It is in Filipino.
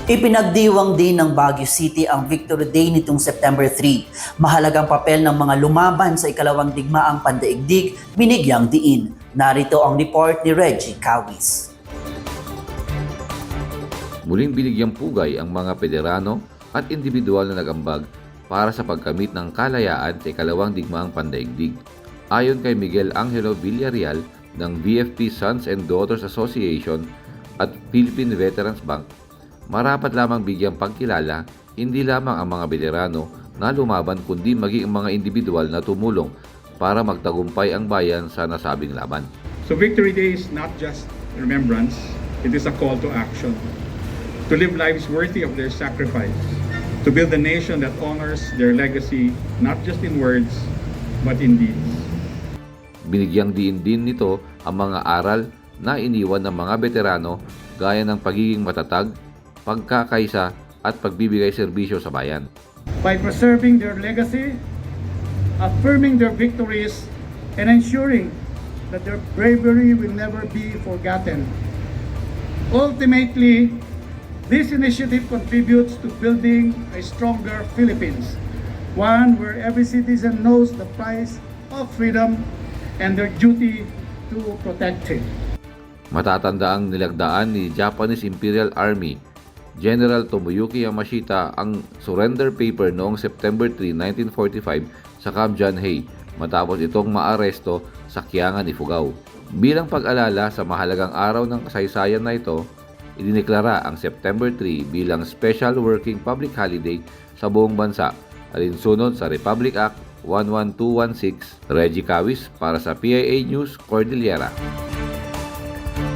Ipinagdiwang din ng Baguio City ang Victory Day nitong September 3. Mahalagang papel ng mga lumaban sa ikalawang digmaang pandaigdig, binigyang diin. Narito ang report ni Reggie Cawis. Muling binigyang pugay ang mga Pederano at individual na nag-ambag para sa pagkamit ng kalayaan sa ikalawang digmaang pandaigdig. Ayon kay Miguel Angelo Villarreal ng VFP Sons and Daughters Association at Philippine Veterans Bank, marapat lamang bigyang pagkilala hindi lamang ang mga veterano na lumaban kundi maging ang mga individual na tumulong para magtagumpay ang bayan sa nasabing laban. So Victory Day is not just remembrance, it is a call to action. To live lives worthy of their sacrifice, to build a nation that honors their legacy not just in words, but in deeds. Binigyang diin din nito ang mga aral na iniwan ng mga veterano gaya ng pagiging matatag, pagkakaisa at pagbibigay serbisyo sa bayan. By preserving their legacy, affirming their victories, and ensuring that their bravery will never be forgotten. Ultimately, this initiative contributes to building a stronger Philippines, one where every citizen knows the price of freedom and their duty to protect it. Matatandaang nilagdaan ni Japanese Imperial Army General Tomoyuki Yamashita ang surrender paper noong September 3, 1945 sa Camp John Hay matapos itong maaresto sa Kiangan, Ifugao. Bilang pag-alala sa mahalagang araw ng kasaysayan na ito, idineklara ang September 3 bilang Special Working Public Holiday sa buong bansa, alinsunod sa Republic Act 11216. Reggie Cawis para sa PIA News, Cordillera.